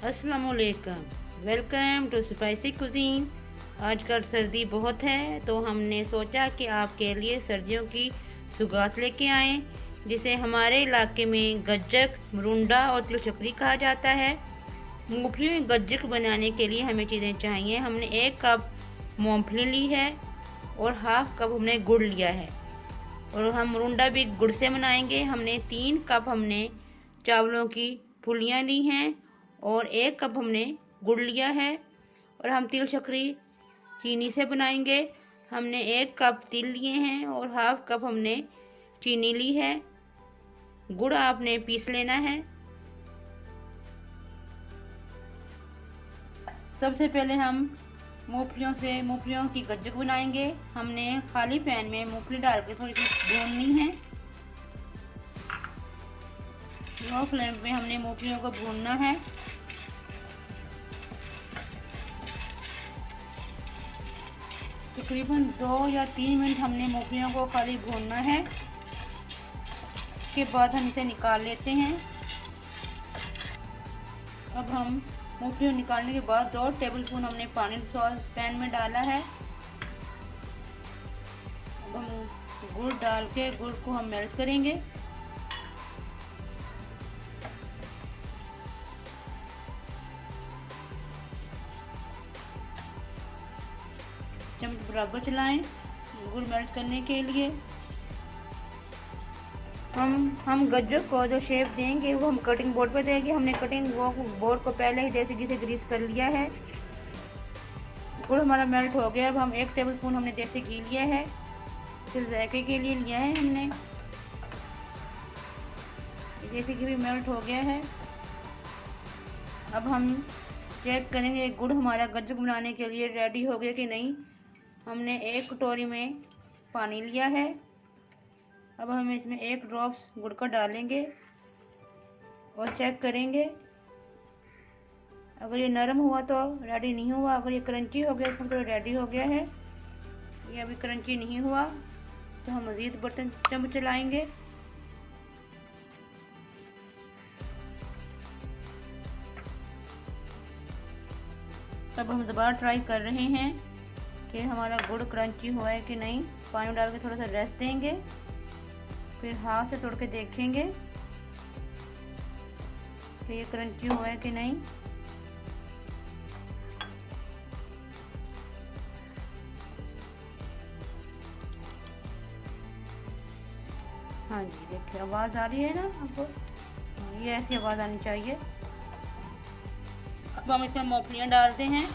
अस्सलामुअलैकुम। Welcome to spicy cuisine. आजकल सर्दी बहुत है तो हमने सोचा कि आपके लिए सर्दियों की सुगात लेके आएँ, जिसे हमारे इलाके में गज्जक, मरुंडा और तिलचक्री कहा जाता है। मूंगफली में गज्जक बनाने के लिए हमें चीज़ें चाहिए। हमने 1 कप मूंगफली ली है और हाफ कप हमने गुड़ लिया है, और हम मरुंडा भी गुड़ से बनाएंगे। हमने 3 कप चावलों की फुलियाँ ली हैं और 1 कप हमने गुड़ लिया है। और हम तिल चक्री चीनी से बनाएंगे। हमने 1 कप तिल लिए हैं और हाफ कप हमने चीनी ली है। गुड़ आपने पीस लेना है। सबसे पहले हम मूंगफलियों की गज्जक बनाएंगे। हमने खाली पैन में मूंगफली डाल के थोड़ी सी भूननी है। लो फ्लेम पे हमने मूंगफलियों को भूनना है। तकरीबन 2 या 3 मिनट हमने मूंगफलियों को खाली भूनना है। इसके बाद हम इसे निकाल लेते हैं। अब हम मूंगफलियों निकालने के बाद 2 टेबलस्पून हमने पानी पैन में डाला है। अब हम गुड़ डाल के गुड़ को हम मेल्ट करेंगे। चम्मच बराबर चलाएं गुड़ मेल्ट करने के लिए। हम गज्जक को जो शेप देंगे वो हम कटिंग बोर्ड पे देंगे। हमने कटिंग बोर्ड को पहले ही जैसे जिसे ग्रीस कर लिया है। गुड़ हमारा मेल्ट हो गया। अब हम 1 टेबलस्पून हमने देसी घी लिया है, सिर्फ जायके के लिए लिया है हमने। देसी घी भी मेल्ट हो गया है। अब हम चेक करेंगे गुड़ हमारा गज्जक बनाने के लिए रेडी हो गया कि नहीं। हमने 1 कटोरी में पानी लिया है। अब हम इसमें 1 ड्रॉप्स गुड़ का डालेंगे और चेक करेंगे। अगर ये नरम हुआ तो रेडी नहीं हुआ, अगर ये क्रंची हो गया इसमें तो रेडी हो गया है। ये अभी क्रंची नहीं हुआ तो हम मज़ीद बर्तन चम्मच चलाएंगे। तब हम दोबारा ट्राई कर रहे हैं कि हमारा गुड़ क्रंची हुआ है कि नहीं। पानी डाल के थोड़ा सा रेस्ट देंगे, फिर हाथ से तोड़ के देखेंगे कि ये क्रंची हुआ है कि नहीं। हाँ जी, देखिए आवाज़ आ रही है ना आपको। ये ऐसी आवाज़ आनी चाहिए। अब हम इसमें मूंगफलियाँ डालते हैं,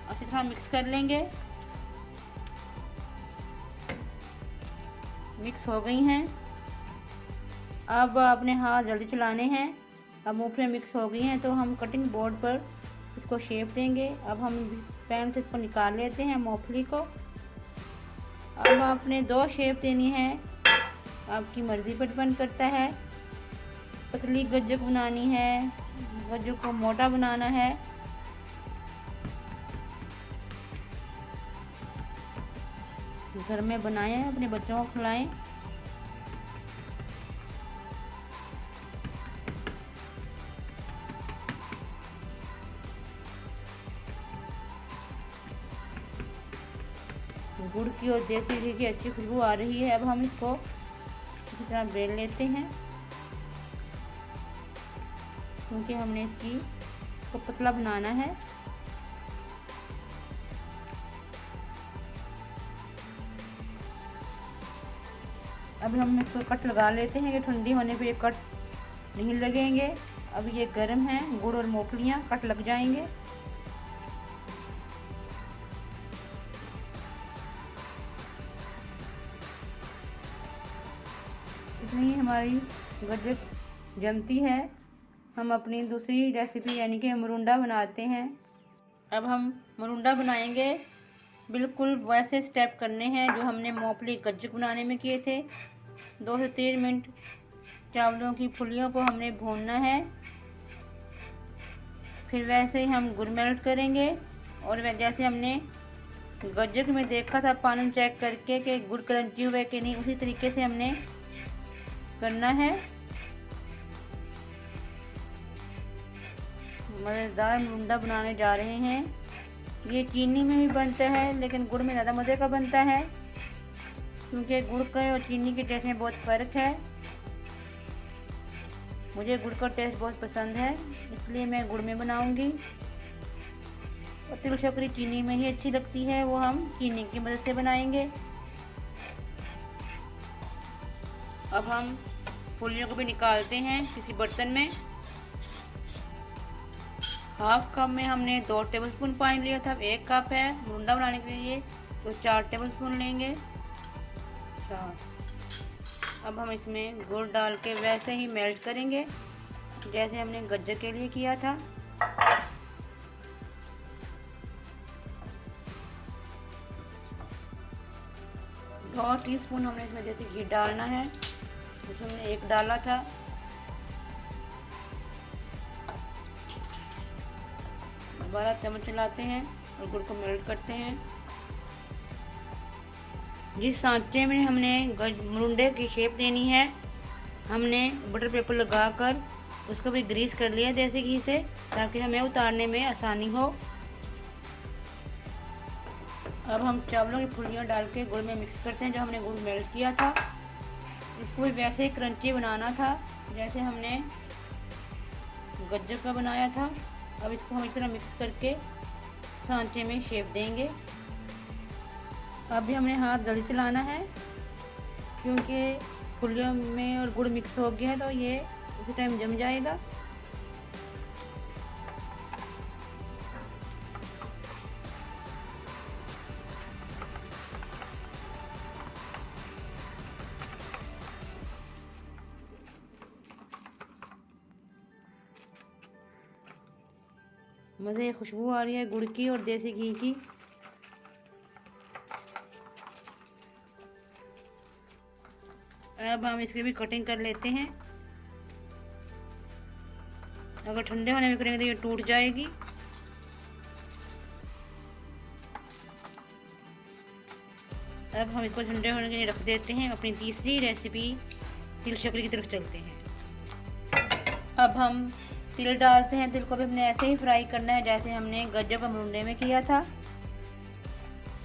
अच्छी तरह मिक्स कर लेंगे। मिक्स हो गई हैं। अब अपने हाथ जल्दी चलाने हैं। अब मूंगफलियाँ मिक्स हो गई हैं तो हम कटिंग बोर्ड पर इसको शेप देंगे। अब हम पैन से इसको निकाल लेते हैं मूंगफली को। अब आपने 2 शेप देनी है, आपकी मर्ज़ी पर डिपेंड करता है। पतली गज्जक बनानी है, गज्जक को मोटा बनाना है। घर में बनाएं, अपने बच्चों को खिलाएं। गुड़ की और देसी घी की अच्छी खुशबू आ रही है। अब हम इसको इसी तरह बेल लेते हैं, क्योंकि हमने इसको पतला बनाना है। अब हम इसको कट लगा लेते हैं। ये ठंडी होने पे ये कट नहीं लगेंगे। अब ये गर्म है, गुड़ और मूंगफलियाँ कट लग जाएंगे। इतनी हमारी गज्जक जमती है। हम अपनी दूसरी रेसिपी यानी कि मरुंडा बनाते हैं। अब हम मरुंडा बनाएंगे। बिल्कुल वैसे स्टेप करने हैं जो हमने मूंगफली गज्जक बनाने में किए थे। 2 से 3 मिनट चावलों की फुलियों को हमने भूनना है। फिर वैसे ही हम गुड़ मेल्ट करेंगे, और जैसे हमने गज्जक में देखा था पानी चेक करके कि गुड़ क्रंची हुआ है कि नहीं, उसी तरीके से हमने करना है। मज़ेदार मुंडा बनाने जा रहे हैं। ये चीनी में भी बनता है लेकिन गुड़ में ज़्यादा मज़े का बनता है, क्योंकि गुड़ का और चीनी के टेस्ट में बहुत फ़र्क है। मुझे गुड़ का टेस्ट बहुत पसंद है, इसलिए मैं गुड़ में बनाऊंगी। और तिल शक्करी चीनी में ही अच्छी लगती है, वो हम चीनी की मदद से बनाएंगे। अब हम फुलियों को भी निकालते हैं किसी बर्तन में। हाफ कप में हमने 2 टेबलस्पून पानी लिया था। अब 1 कप है मुंडा बनाने के लिए, तो 4 टेबलस्पून लेंगे। 4। अब हम इसमें गुड़ डाल के वैसे ही मेल्ट करेंगे जैसे हमने गज्जक के लिए किया था। और टीस्पून हमने इसमें देसी घी डालना है, जिसमें हमने 1 डाला था। दोबारा चम्मच चलाते हैं और गुड़ को मेल्ट करते हैं। जिस सांचे में हमने मुंडे की शेप देनी है, हमने बटर पेपर लगाकर उसको भी ग्रीस कर लिया देसी घी से, ताकि हमें उतारने में आसानी हो। अब हम चावलों की फुलियाँ डाल के गुड़ में मिक्स करते हैं, जो हमने गुड़ मेल्ट किया था। इसको भी वैसे ही क्रंची बनाना था जैसे हमने गज्जक का बनाया था। अब इसको हम इस तरह मिक्स करके सांचे में शेप देंगे। अब भी हमने हाथ जल्दी चलाना है, क्योंकि फुलियों में और गुड़ मिक्स हो गया है, तो ये उसी टाइम जम जाएगा। मज़े खुशबू आ रही है गुड़ की और देसी घी की। अब हम इसकी भी कटिंग कर लेते हैं। अगर ठंडे होने में करेंगे तो ये टूट जाएगी। अब हम इसको ठंडे होने के लिए रख देते हैं। अपनी तीसरी रेसिपी तिल शक्करी की तरफ चलते हैं। अब हम तिल डालते हैं। तिल को भी हमने ऐसे ही फ्राई करना है जैसे हमने गज्जक का मुंडे में किया था।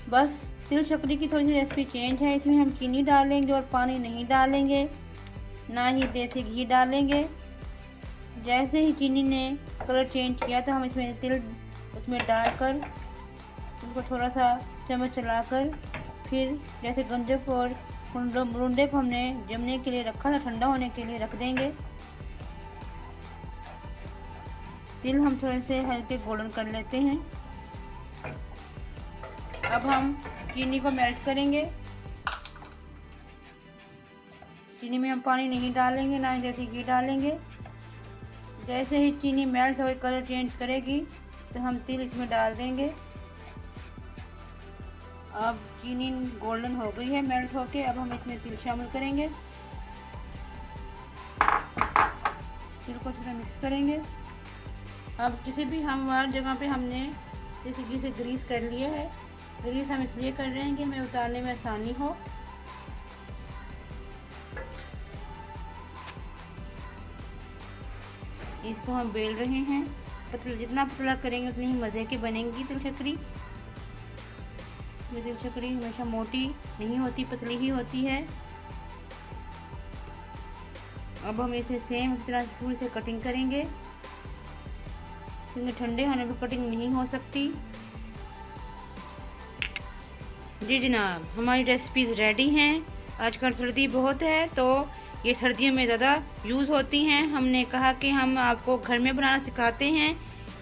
बस तिल शक्करी की थोड़ी सी रेसिपी चेंज है। इसमें हम चीनी डालेंगे और पानी नहीं डालेंगे, ना ही देसी घी डालेंगे। जैसे ही चीनी ने कलर चेंज किया तो हम इसमें तिल उसमें डालकर उसको थोड़ा सा चम्मच चलाकर, फिर जैसे गज्जक और मुंडे को हमने जमने के लिए रखा था, ठंडा होने के लिए रख देंगे। तिल हम थोड़े से हल्के गोल्डन कर लेते हैं। अब हम चीनी को मेल्ट करेंगे। चीनी में हम पानी नहीं डालेंगे, ना ही देसी घी डालेंगे। जैसे ही चीनी मेल्ट हो कलर चेंज करेगी तो हम तिल इसमें डाल देंगे। अब चीनी गोल्डन हो गई है मेल्ट होके। अब हम इसमें तिल शामिल करेंगे। तिल को अच्छी तरह मिक्स करेंगे। अब किसी भी हमारी जगह पे हमने देसी घी से ग्रीस कर लिया है। ग्रीस हम इसलिए कर रहे हैं कि हमें उतारने में आसानी हो। इसको हम बेल रहे हैं। पतला, जितना पतला करेंगे उतनी ही मज़े की बनेगी तिल शक्करी। तिल शक्करी हमेशा मोटी नहीं होती, पतली ही होती है। अब हम इसे सेम इस तरह पूरी से कटिंग करेंगे, क्योंकि ठंडे होने पर कटिंग नहीं हो सकती। जी जनाब, हमारी रेसिपीज़ रेडी हैं। आजकल सर्दी बहुत है तो ये सर्दियों में ज़्यादा यूज़ होती हैं। हमने कहा कि हम आपको घर में बनाना सिखाते हैं,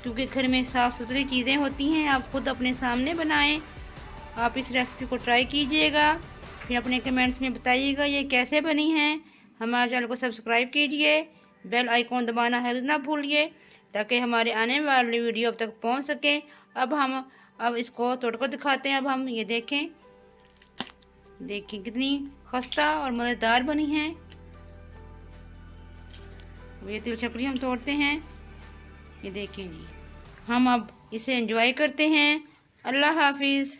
क्योंकि घर में साफ़ सुथरी चीज़ें होती हैं। आप खुद अपने सामने बनाएं। आप इस रेसिपी को ट्राई कीजिएगा, फिर अपने कमेंट्स में बताइएगा ये कैसे बनी हैं। हमारे चैनल को सब्सक्राइब कीजिए, बेल आइकॉन दबाना है ना भूलिए, ताकि हमारे आने वाली वीडियो अब तक पहुंच सके। अब इसको तोड़कर दिखाते हैं। अब हम ये देखें कितनी खस्ता और मज़ेदार बनी है। ये तिल शक्करी हम तोड़ते हैं। ये देखें जी, हम अब इसे एंजॉय करते हैं। अल्लाह हाफिज़।